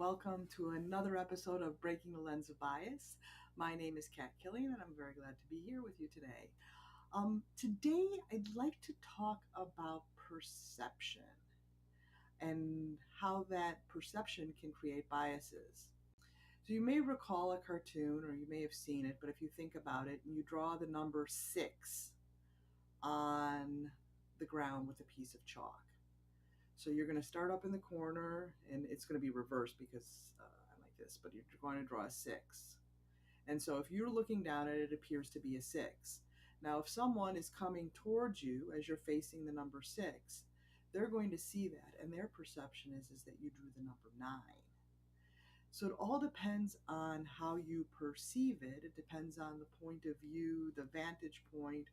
Welcome to another episode of Breaking the Lens of Bias. My name is Kat Killian, and I'm very glad to be here with you today. Today, I'd like to talk about perception and how that perception can create biases. So, you may recall a cartoon, or you may have seen it, but if you think about it and you draw the number 6 on the ground with a piece of chalk. So you're going to start up in the corner, and it's going to be reversed because I'm like this, but you're going to draw a 6. And so if you're looking down at it, it appears to be a 6. Now, if someone is coming towards you as you're facing the number 6, they're going to see that, and their perception is that you drew the number 9. So it all depends on how you perceive it. It depends on the point of view, the vantage point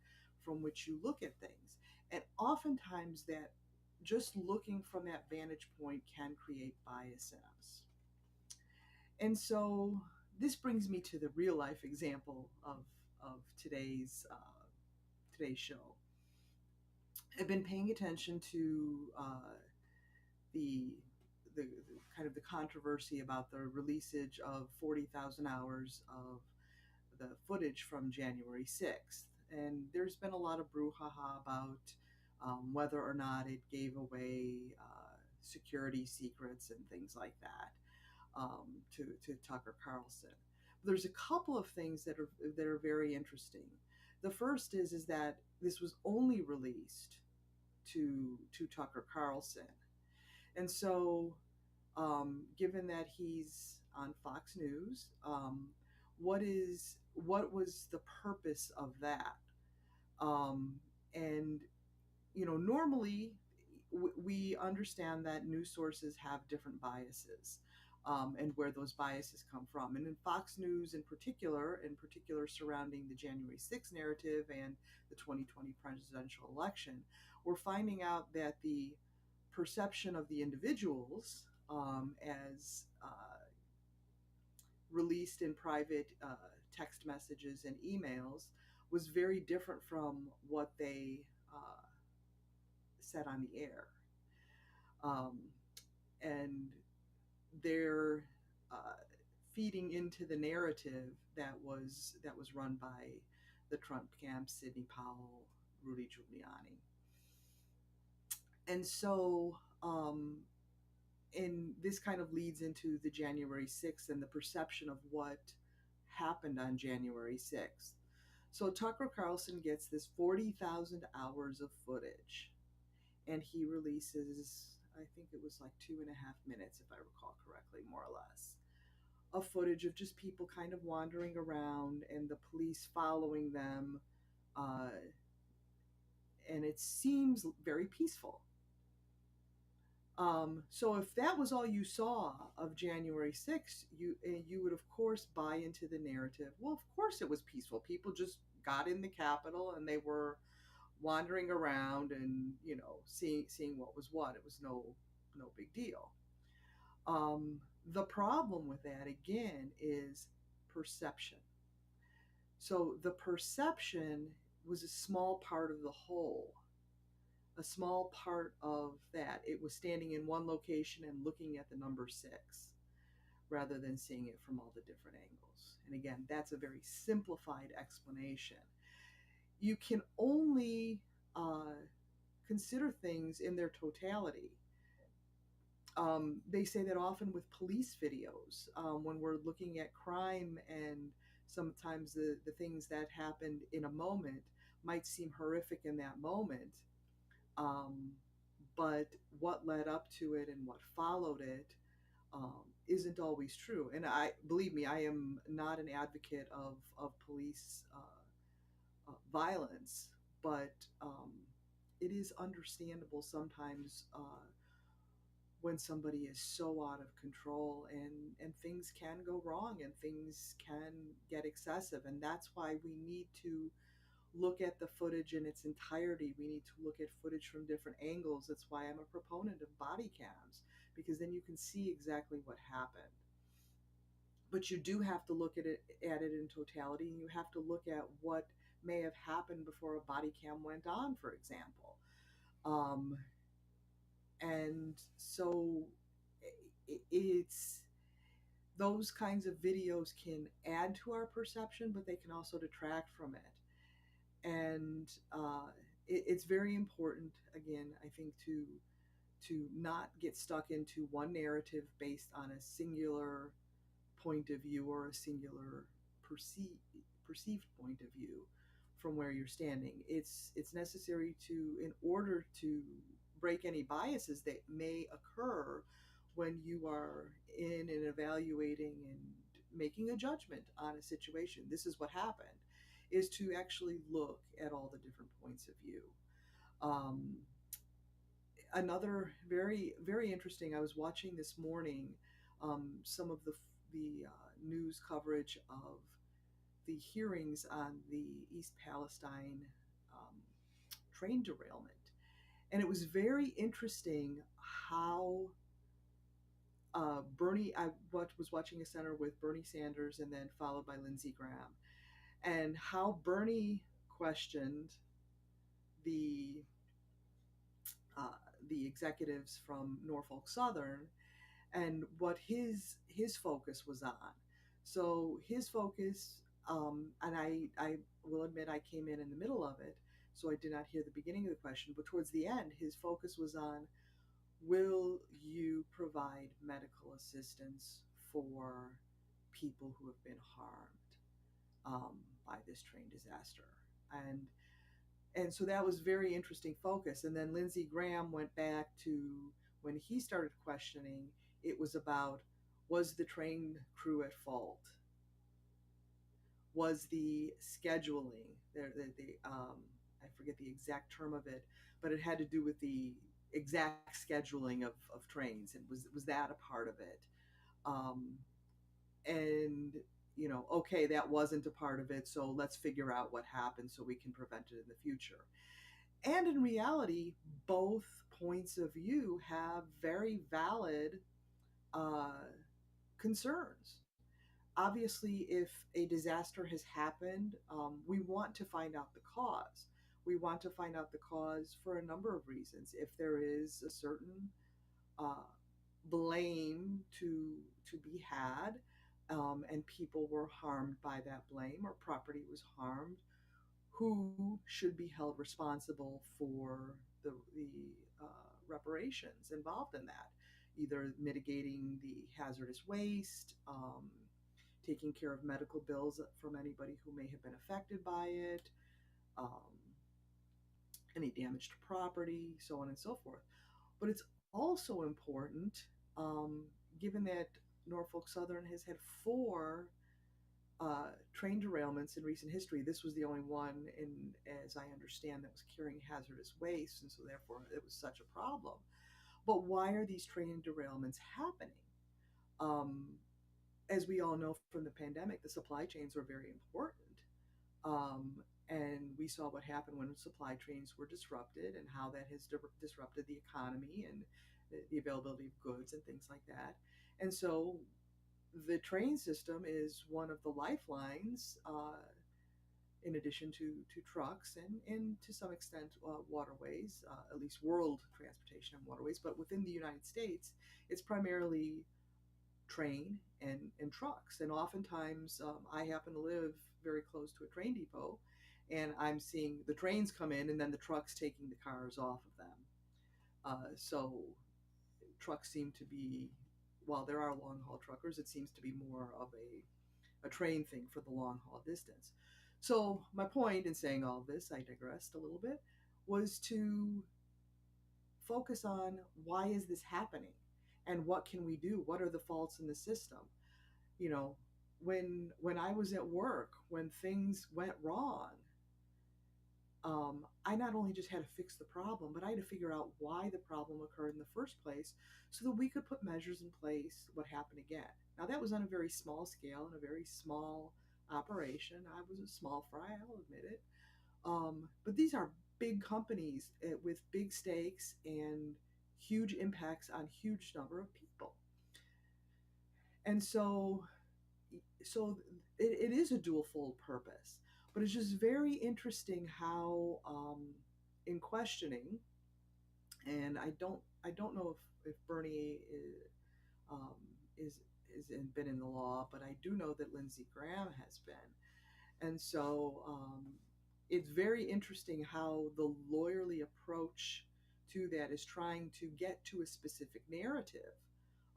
from which you look at things. And oftentimes that just looking from that vantage point can create bias in us. And so this brings me to the real life example of today's show. I've been paying attention to the the kind of the controversy about the releasage of 40,000 hours of the footage from January 6th. And there's been a lot of brouhaha about whether or not it gave away security secrets and things like that to Tucker Carlson. But there's a couple of things that are very interesting. The first is that this was only released to Tucker Carlson. And so, given that he's on Fox News, what was the purpose of that? And normally we understand that news sources have different biases, and where those biases come from. And in Fox News, in particular surrounding the January 6th narrative and the 2020 presidential election, we're finding out that the perception of the individuals as released in private text messages and emails was very different from what they said on the air. And they're feeding into the narrative that was run by the Trump camp, Sidney Powell, Rudy Giuliani. And so, and this kind of leads into the January 6th and the perception of what happened on January 6th. So Tucker Carlson gets this 40,000 hours of footage, and he releases, I think it was like 2.5 minutes, if I recall correctly, more or less, of footage of just people kind of wandering around and the police following them. And it seems very peaceful. So if that was all you saw of January 6th, you would of course buy into the narrative. Well, of course it was peaceful. People just got in the Capitol and they were wandering around and seeing what was what. It was no big deal. The problem with that again is perception. So the perception was a small part of the whole. A small part of that. It was standing in one location and looking at the number 6 rather than seeing it from all the different angles. And again, that's a very simplified explanation. You can only consider things in their totality. They say that often with police videos, when we're looking at crime, and sometimes the things that happened in a moment might seem horrific in that moment. But what led up to it and what followed it isn't always true. And believe me, I am not an advocate of police violence, but it is understandable sometimes when somebody is so out of control, and things can go wrong and things can get excessive. And that's why we need to look at the footage in its entirety. We need to look at footage from different angles. That's why I'm a proponent of body cams, because then you can see exactly what happened. But you do have to look at it in totality, and you have to look at what may have happened before a body cam went on, for example. And so it's those kinds of videos can add to our perception, but they can also detract from it. And it's very important, again, I think, to not get stuck into one narrative based on a singular point of view or a singular perceived perceived point of view from where you're standing. It's necessary to, in order to break any biases that may occur when you are in and evaluating and making a judgment on a situation. This is what happened, is to actually look at all the different points of view. Um, Another very interesting. I was watching this morning some of the news coverage of the hearings on the East Palestine um, train derailment, and it was very interesting how was watching a center with Bernie Sanders and then followed by Lindsey Graham, and how Bernie questioned the uh, the executives from Norfolk Southern and what his focus was on. So his focus, and I will admit I came in the middle of it, so I did not hear the beginning of the question. But towards the end, his focus was on: will you provide medical assistance for people who have been harmed by this train disaster? And and so that was very interesting focus. And then Lindsey Graham went back to when he started questioning. It was about, was the train crew at fault? Was the scheduling I forget the exact term of it, but it had to do with the exact scheduling of trains, and was that a part of it? Um, and okay, that wasn't a part of it, so let's figure out what happened so we can prevent it in the future. And in reality, both points of view have very valid uh, concerns. Obviously, if a disaster has happened, we want to find out the cause. We want to find out the cause for a number of reasons. If there is a certain uh, blame to be had, and people were harmed by that blame, or property was harmed, who should be held responsible for the reparations involved in that, either mitigating the hazardous waste, taking care of medical bills from anybody who may have been affected by it, um, any damage to property, so on and so forth. But it's also important, given that Norfolk Southern has had four train derailments in recent history. This was the only one, in, as I understand, that was carrying hazardous waste, and so therefore it was such a problem. But why are these train derailments happening? Um, as we all know from the pandemic, the supply chains are very important. Um, and we saw what happened when supply chains were disrupted, and how that has disrupted the economy and the availability of goods and things like that. And so the train system is one of the lifelines, in addition to trucks and to some extent waterways, at least world transportation and waterways. But within the United States, it's primarily train and trucks. And oftentimes, I happen to live very close to a train depot, and I'm seeing the trains come in and then the trucks taking the cars off of them. So trucks seem to be, while there are long haul truckers, it seems to be more of a train thing for the long haul distance. So my point in saying all of this, I digressed a little bit, was to focus on why is this happening, and what can we do? What are the faults in the system? You know, when I was at work, when things went wrong, I not only just had to fix the problem, but I had to figure out why the problem occurred in the first place, so that we could put measures in place what happened again. Now, that was on a very small scale and a very small operation. I was a small fry, I'll admit it. But these are big companies, with big stakes and huge impacts on huge number of people. And so it is a dual fold purpose. But it's just very interesting how, in questioning, and I don't know if Bernie is, um, is isn't been in the law, but I do know that Lindsey Graham has been. And so it's very interesting how the lawyerly approach to that is trying to get to a specific narrative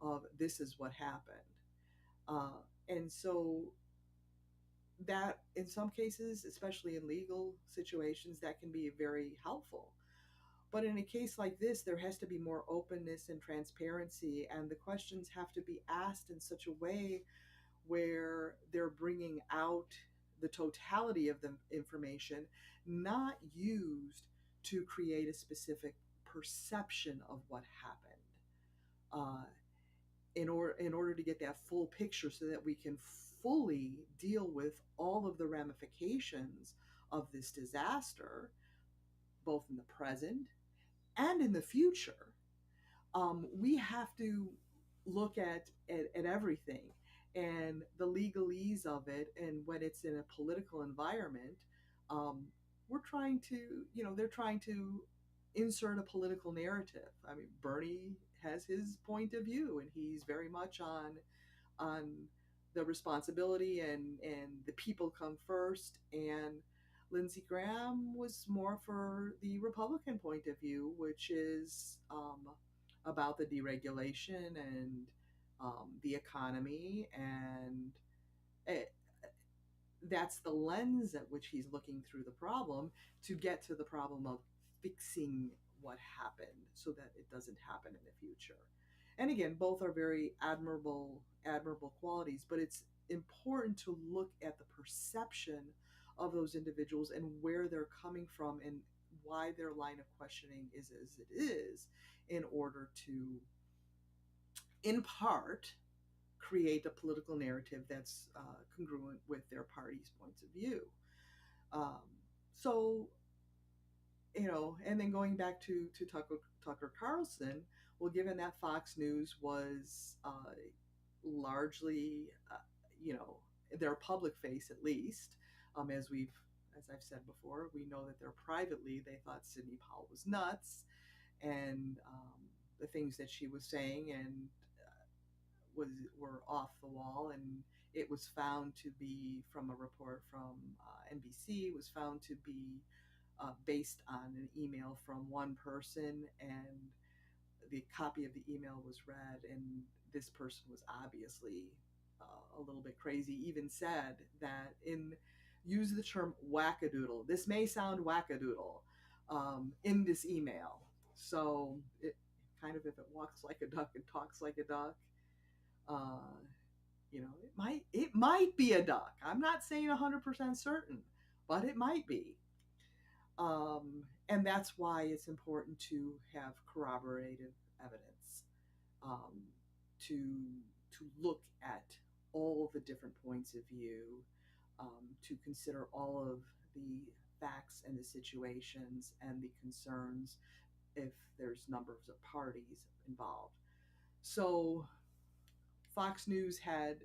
of this is what happened. Uh, and so that in some cases, especially in legal situations, that can be very helpful. But in a case like this, there has to be more openness and transparency, and the questions have to be asked in such a way where they're bringing out the totality of the information, not used to create a specific perception of what happened. Uh, in order to get that full picture so that we can fully deal with all of the ramifications of this disaster, both in the present and in the future, we have to look at everything and the legalese of it. And when it's in a political environment, um, we're trying to, they're trying to insert a political narrative. I mean, Bernie has his point of view, and he's very much on the responsibility and the people come first. And Lindsey Graham was more for the Republican point of view, which is about the deregulation and the economy. And it, that's the lens at which he's looking through the problem to get to the problem of fixing what happened so that it doesn't happen in the future. And again, both are very admirable qualities, but it's important to look at the perception of those individuals and where they're coming from and why their line of questioning is as it is, in order to, in part, create a political narrative that's congruent with their party's points of view. Um, so, and then going back to Tucker Carlson, well, given that Fox News was largely, you know, their public face at least, as I've said before, we know that they're privately, they thought Sidney Powell was nuts, and the things that she was saying and was were off the wall. And it was found to be, from a report from NBC, was found to be based on an email from one person, and the copy of the email was read, and this person was obviously a little bit crazy. Even said that, use the term wackadoodle. This may sound wackadoodle in this email. So it kind of, if it walks like a duck and talks like a duck, uh, it might be a duck. I'm not saying 100% certain, but it might be. And that's why it's important to have corroborative evidence, um, to to look at all the different points of view, to consider all of the facts and the situations and the concerns if there's numbers of parties involved. So Fox News had,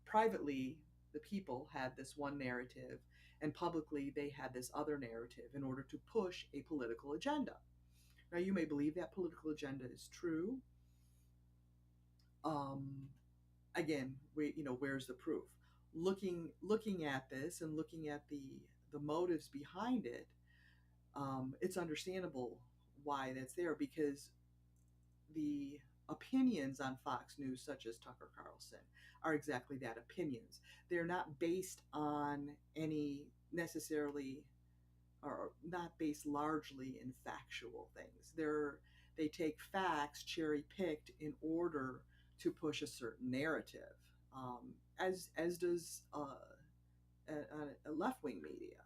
privately, the people had this one narrative, and publicly they had this other narrative in order to push a political agenda. Now, you may believe that political agenda is true. Um, Again, where's the proof? Looking at this and looking at the motives behind it, it's understandable why that's there, because the opinions on Fox News, such as Tucker Carlson, are exactly that, opinions. They're not based on any necessarily, or not based largely in factual things. They take facts cherry picked in order to push a certain narrative, as does a left wing media.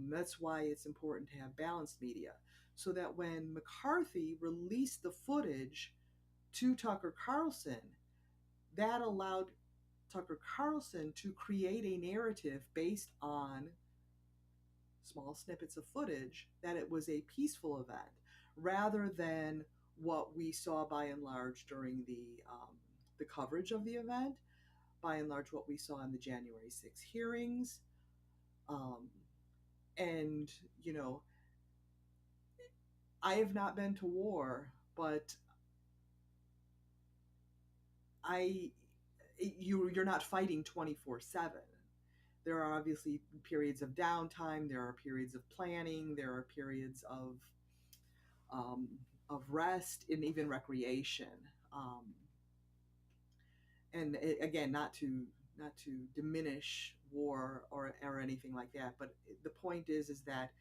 That's why it's important to have balanced media, so that when McCarthy released the footage to Tucker Carlson, that allowed Tucker Carlson to create a narrative based on small snippets of footage that it was a peaceful event, rather than what we saw by and large during the coverage of the event, by and large what we saw in the January 6th hearings. Um, and, I have not been to war, but I you're not fighting 24/7. There are obviously periods of downtime. There are periods of planning. There are periods um, of rest and even recreation. Um, and again, not to diminish war or anything like that, but the point is that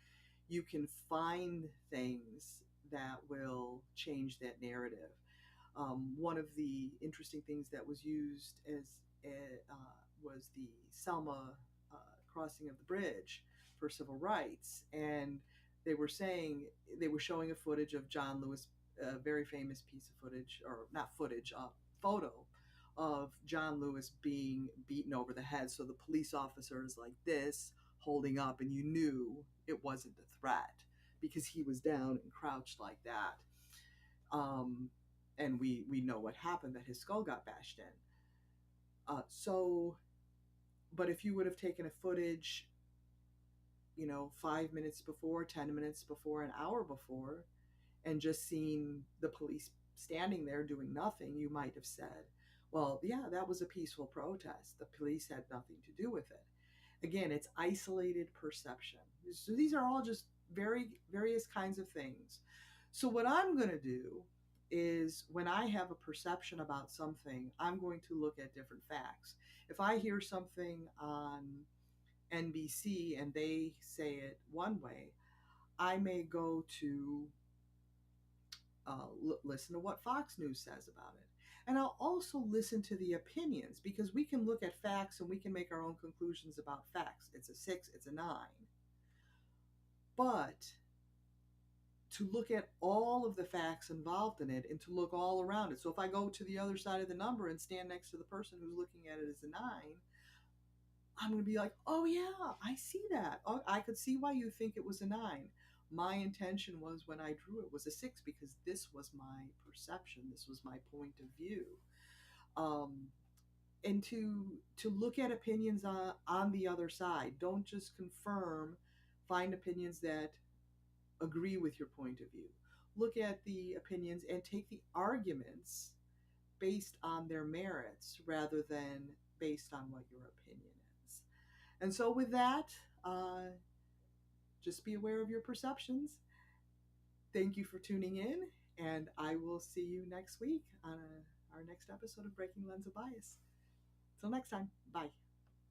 you can find things that will change that narrative. One of the interesting things that was used was the Selma uh, crossing of the bridge for civil rights, and they were saying they were showing a footage of John Lewis, a very famous piece of footage, or not footage, photo of John Lewis being beaten over the head. So the police officer is like this, holding up, and you knew it wasn't a threat because he was down and crouched like that. Um, and we know what happened, that his skull got bashed in. So, but if you would have taken a footage, 5 minutes before, 10 minutes before, an hour before, and just seen the police standing there doing nothing, you might have said, well, yeah, that was a peaceful protest. The police had nothing to do with it. Again, it's isolated perception. So these are all just various kinds of things. So what I'm going to do is when I have a perception about something, I'm going to look at different facts. If I hear something on NBC and they say it one way, I may go to listen to what Fox News says about it. And I'll also listen to the opinions, because we can look at facts and we can make our own conclusions about facts. It's a six, it's a nine. But to look at all of the facts involved in it and to look all around it. So if I go to the other side of the number and stand next to the person who's looking at it as a nine, I'm going to be like, oh, yeah, I see that. Oh, I could see why you think it was a nine. My intention was, when I drew it, was a six, because this was my perception. This was my point of view. Um, and to look at opinions on the other side. Don't just confirm. Find opinions that agree with your point of view. Look at the opinions and take the arguments based on their merits rather than based on what your opinion is. And so, with that, uh, just be aware of your perceptions. Thank you for tuning in, and I will see you next week on our next episode of Breaking Lens of Bias. Till next time, bye.